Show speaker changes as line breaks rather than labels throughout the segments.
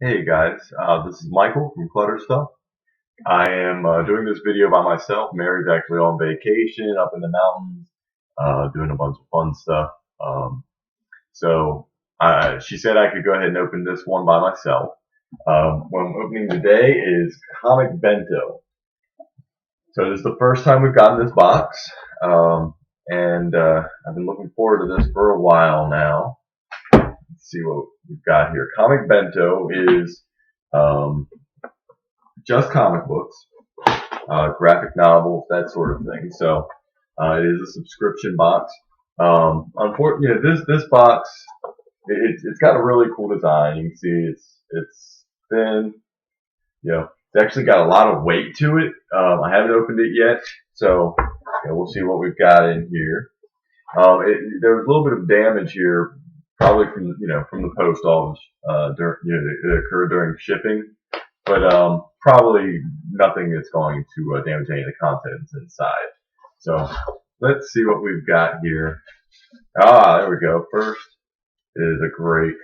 Hey guys, this is Michael from Clutter Stuff. I am doing this video by myself. Mary's actually on vacation up in the mountains, doing a bunch of fun stuff. So she said I could go ahead and open this one by myself. What I'm opening today is Comic Bento. So this is the first time we've gotten this box, and I've been looking forward to this for a while now. Let's see what we've got here. Comic Bento is um, just comic books, graphic novels, that sort of thing. So it is a subscription box. Unfortunately, this box it's got a really cool design. You can see it's thin. It's actually got a lot of weight to it. I haven't opened it yet, so we'll see what we've got in here. There was a little bit of damage here, probably from the post office. It occurred during shipping, but probably nothing that's going to damage any of the contents inside. So let's see what we've got here. There we go. First is a great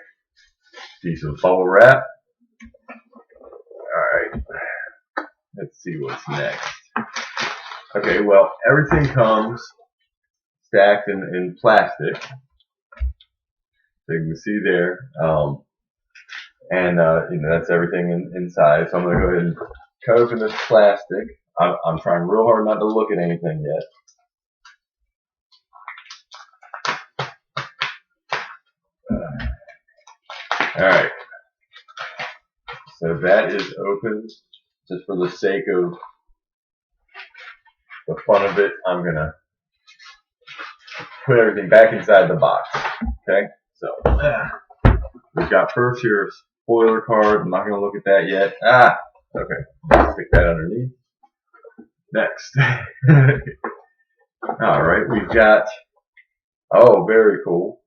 piece of bubble wrap. All right, let's see what's next. Okay, well, everything comes stacked in plastic. So you can see there. And that's everything inside. So I'm going to go ahead and cut open this plastic. I'm trying real hard not to look at anything yet. Alright, so that is open. Just for the sake of the fun of it, I'm going to put everything back inside the box. Okay, so we've got first here a spoiler card. I'm not going to look at that yet. Okay, stick that underneath. Next. Alright, we've got, very cool.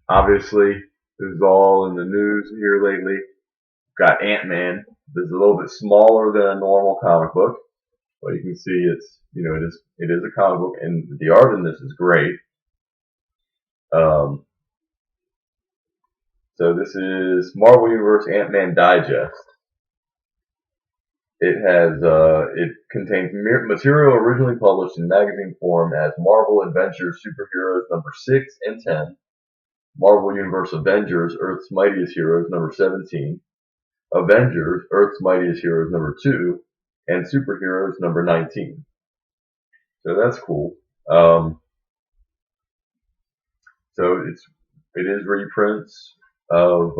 Obviously, this is all in the news here lately. We've got Ant-Man. This is a little bit smaller than a normal comic book, but you can see it is a comic book, and the art in this is great. So this is Marvel Universe Ant-Man Digest. It contains material originally published in magazine form as Marvel Adventures Superheroes number 6 and 10, Marvel Universe Avengers Earth's Mightiest Heroes number 17, Avengers Earth's Mightiest Heroes number 2, and Superheroes number 19. So that's cool. So it is reprints of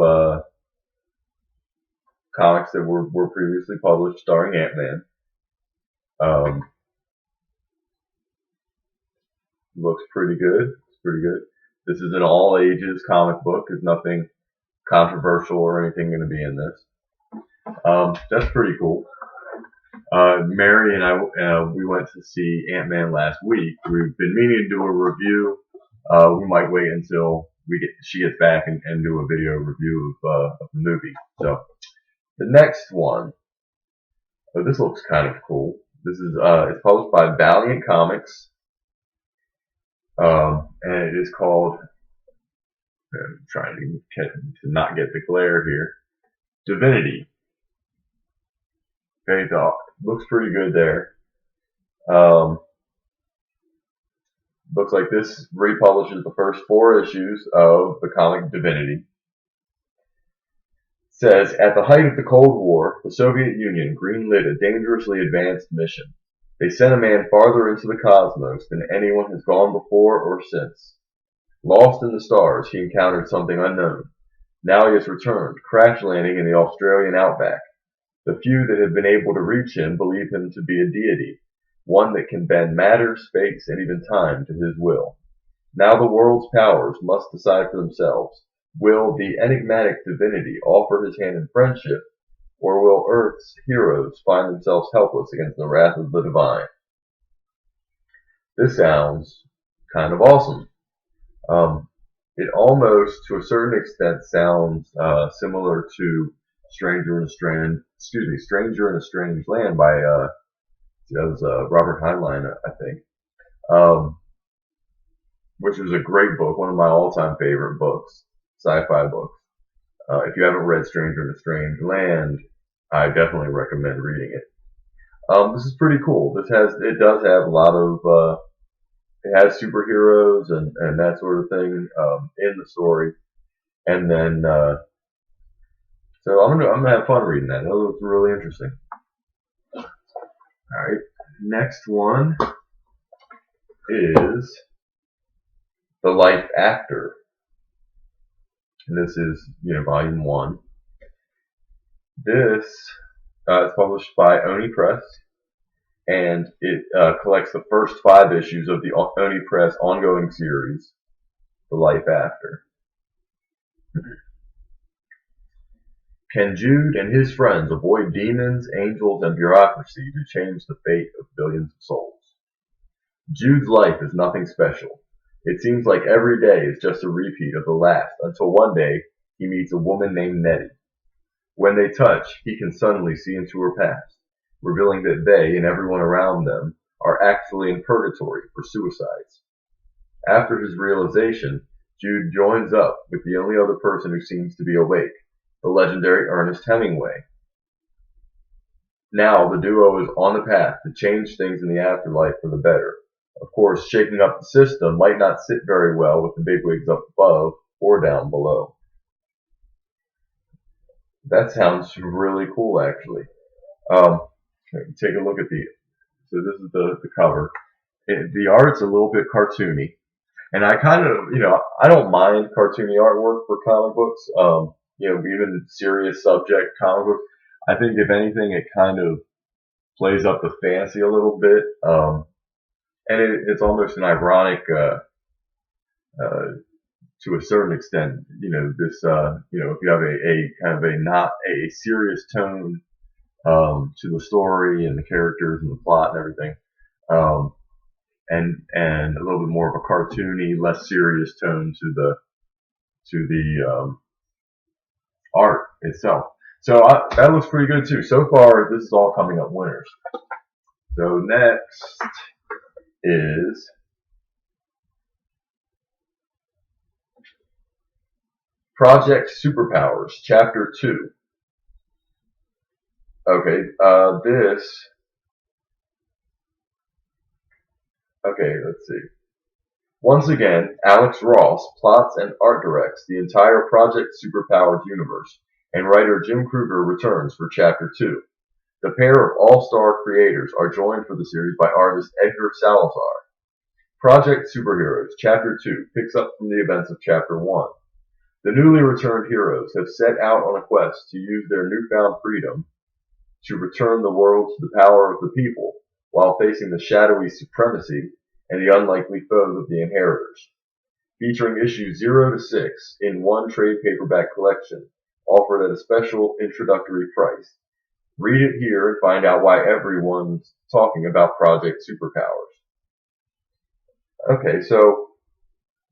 comics that were previously published starring Ant-Man. Looks pretty good. It's pretty good. This is an all ages comic book. There's nothing controversial or anything going to be in this. That's pretty cool. Mary and I, we went to see Ant-Man last week. We've been meaning to do a review. We might wait until she gets back and do a video review of the movie. So the next one, this looks kind of cool. This is it's published by Valiant Comics, and it is called. I'm trying to not get the glare here. Divinity. Okay, looks pretty good there. Looks like this republishes the first 4 issues of the comic Divinity. It says, at the height of the Cold War, the Soviet Union greenlit a dangerously advanced mission. They sent a man farther into the cosmos than anyone has gone before or since. Lost in the stars, he encountered something unknown. Now he has returned, crash landing in the Australian outback. The few that have been able to reach him believe him to be a deity, one that can bend matter, space, and even time to his will. Now the world's powers must decide for themselves. Will the enigmatic divinity offer his hand in friendship, or will Earth's heroes find themselves helpless against the wrath of the divine? This sounds kind of awesome. It almost, to a certain extent, sounds similar to Stranger in a Strange Land by that was Robert Heinlein, I think, which was a great book, one of my all-time favorite books, sci-fi books. If you haven't read Stranger in a Strange Land, I definitely recommend reading it. This is pretty cool. It does have a lot of, it has superheroes and that sort of thing, in the story. And then, so I'm gonna have fun reading that. That looks really interesting. Alright. Next one is The Life After. And this is, volume 1. This is published by Oni Press, and it collects the first 5 issues of the Oni Press ongoing series, The Life After. Can Jude and his friends avoid demons, angels, and bureaucracy to change the fate of billions of souls? Jude's life is nothing special. It seems like every day is just a repeat of the last, until one day he meets a woman named Nettie. When they touch, he can suddenly see into her past, revealing that they and everyone around them are actually in purgatory for suicides. After his realization, Jude joins up with the only other person who seems to be awake, the legendary Ernest Hemingway. Now the duo is on the path to change things in the afterlife for the better. Of course, shaking up the system might not sit very well with the bigwigs up above or down below. That sounds really cool, actually. Take a look at so this is the cover. The art's a little bit cartoony, and I kind of, I don't mind cartoony artwork for comic books. Even serious subject comic books. I think if anything, it kind of plays up the fantasy a little bit, and it's almost an ironic, to a certain extent. If you have a kind of a not a serious tone to the story and the characters and the plot and everything, and a little bit more of a cartoony, less serious tone to the art itself. So that looks pretty good too. So far, this is all coming up winners. So next is Project Superpowers, Chapter 2. Okay, let's see. Once again, Alex Ross plots and art directs the entire Project Superpowers universe, and writer Jim Krueger returns for Chapter 2. The pair of all-star creators are joined for the series by artist Edgar Salazar. Project Superheroes, Chapter 2 picks up from the events of Chapter 1. The newly returned heroes have set out on a quest to use their newfound freedom to return the world to the power of the people, while facing the shadowy supremacy and the unlikely foes of the Inheritors. Featuring issues 0 to 6 in one trade paperback collection, offered at a special introductory price. Read it here and find out why everyone's talking about Project Superpowers. Okay, so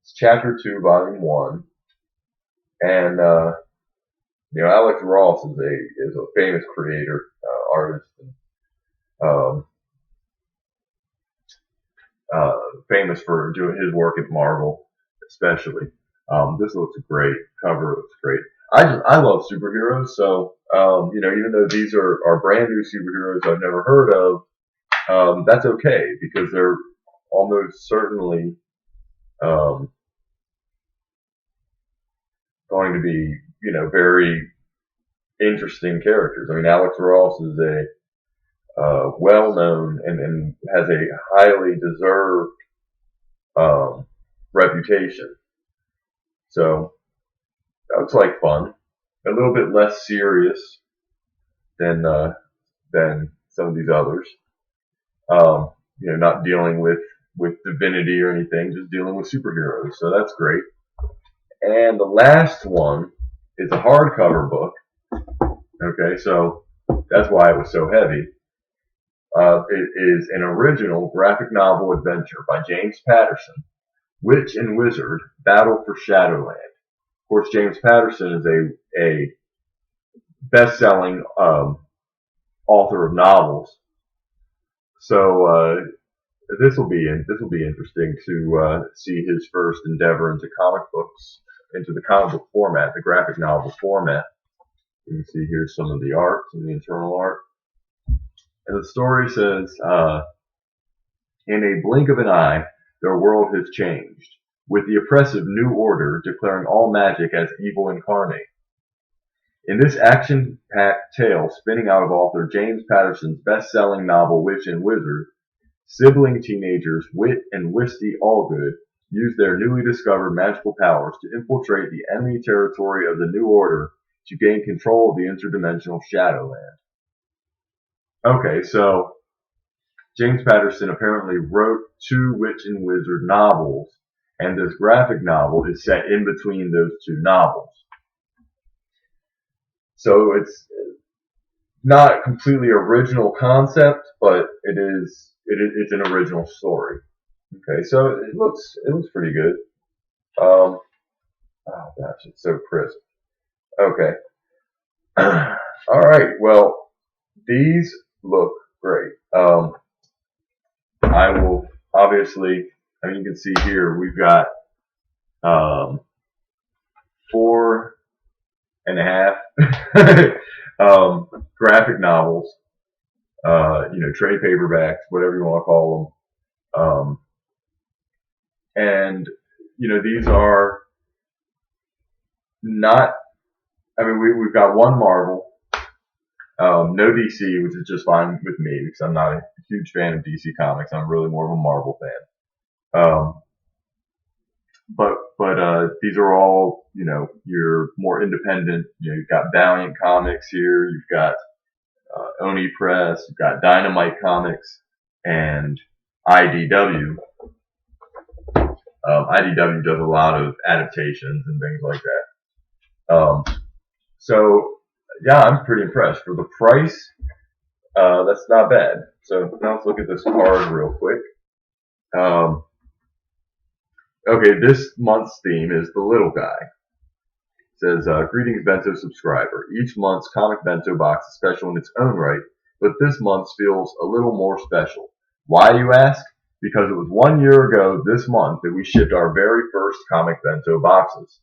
it's Chapter 2, Volume 1, and Alex Ross is a famous creator, artist, and famous for doing his work at Marvel, especially. This looks great. Cover looks great. I love superheroes, so even though these are brand new superheroes I've never heard of, that's okay because they're almost certainly going to be very interesting characters. I mean, Alex Ross is a well-known and has a highly deserved reputation. So that looks like fun. A little bit less serious than some of these others. Not dealing with divinity or anything, just dealing with superheroes. So that's great. And the last one is a hardcover book. Okay, so that's why it was so heavy. It is an original graphic novel adventure by James Patterson, Witch and Wizard Battle for Shadowland. Of course, James Patterson is a best-selling author of novels, so this will be interesting to see his first endeavor into comic books into the comic book format, the graphic novel format. You can see here some of the art, some of the internal art. And the story says, in a blink of an eye, their world has changed, with the oppressive New Order declaring all magic as evil incarnate. In this action-packed tale spinning out of author James Patterson's best-selling novel Witch and Wizard, sibling teenagers Wit and Wisty Allgood use their newly discovered magical powers to infiltrate the enemy territory of the New Order to gain control of the interdimensional Shadowland. Okay, so James Patterson apparently wrote 2 Witch and Wizard novels, and this graphic novel is set in between those 2 novels. So it's not a completely original concept, but it's an original story. Okay, so it looks pretty good. Oh gosh, it's so crisp. Okay. All right. Well, these look great. I will obviously. I mean, you can see here we've got 4.5 graphic novels. Trade paperbacks, whatever you want to call them. And these are not. I mean, we've got one Marvel, no DC, which is just fine with me because I'm not a huge fan of DC comics. I'm really more of a Marvel fan. But these are all, your more independent. You've got Valiant Comics here. You've got Oni Press. You've got Dynamite Comics and IDW. IDW does a lot of adaptations and things like that. So yeah, I'm pretty impressed for the price. That's not bad. So now let's look at this card real quick. Okay, this month's theme is the little guy. It says, greetings Bento subscriber. Each month's comic Bento box is special in its own right, but this month's feels a little more special. Why, you ask? Because it was 1 year ago this month that we shipped our very first comic Bento boxes.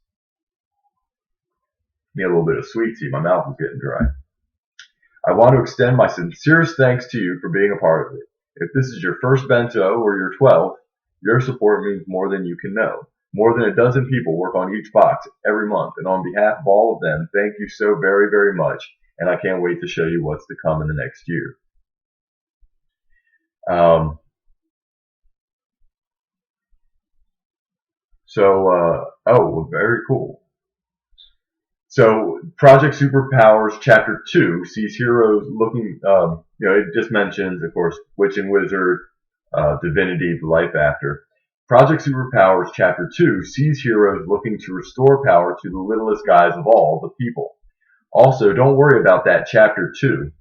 Need a little bit of sweet tea, my mouth is getting dry. I want to extend my sincerest thanks to you for being a part of it. If this is your first Bento or your 12th, your support means more than you can know. More than a dozen people work on each box every month, and on behalf of all of them, thank you so very, very much, and I can't wait to show you what's to come in the next year. Very cool. So, Project Superpowers Chapter 2 sees heroes looking, it just mentions, of course, Witch and Wizard, Divinity, The Life After. Project Superpowers Chapter 2 sees heroes looking to restore power to the littlest guys of all, the people. Also, don't worry about that Chapter 2.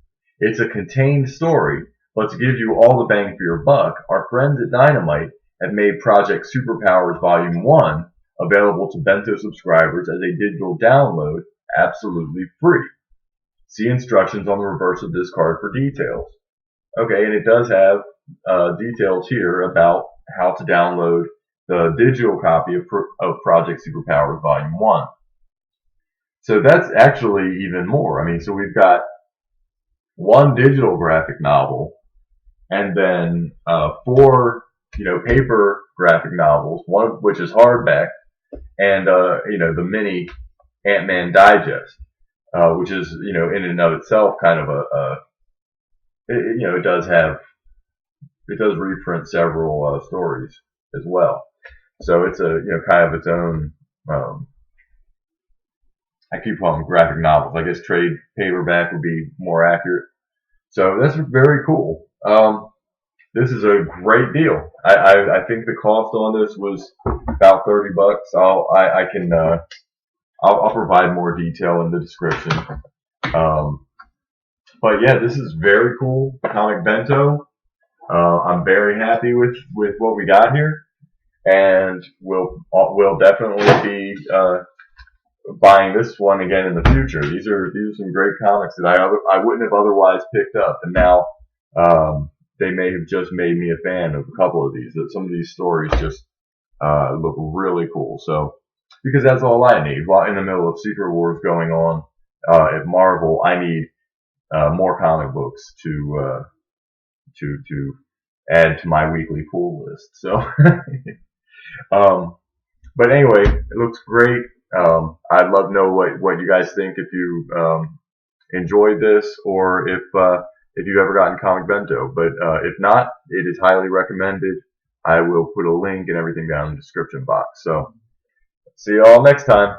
It's a contained story, but to give you all the bang for your buck, our friends at Dynamite have made Project Superpowers Volume 1 available to Bento subscribers as a digital download, absolutely free. See instructions on the reverse of this card for details. Okay, and it does have details here about how to download the digital copy of Project Superpowers Volume 1. So that's actually even more. I mean, so we've got one digital graphic novel and then 4, paper graphic novels, one of which is hardback, and, the mini Ant-Man Digest, which is, in and of itself kind of it does reprint several stories as well. So it's kind of its own, I keep calling them graphic novels. I guess trade paperback would be more accurate. So that's very cool. This is a great deal. I think the cost on this was about $30. I'll provide more detail in the description. But yeah, this is very cool. Comic Bento. I'm very happy with what we got here, and we'll definitely be buying this one again in the future. These are some great comics that I wouldn't have otherwise picked up, and now they may have just made me a fan of a couple of these. Some of these stories just look really cool. So because that's all I need. While in the middle of Secret Wars going on at Marvel, I need more comic books to add to my weekly pull list. So, um, but anyway, it looks great. I'd love to know what you guys think, if you enjoyed this, or if you've ever gotten Comic Bento. But if not, it is highly recommended. I will put a link and everything down in the description box. So see you all next time.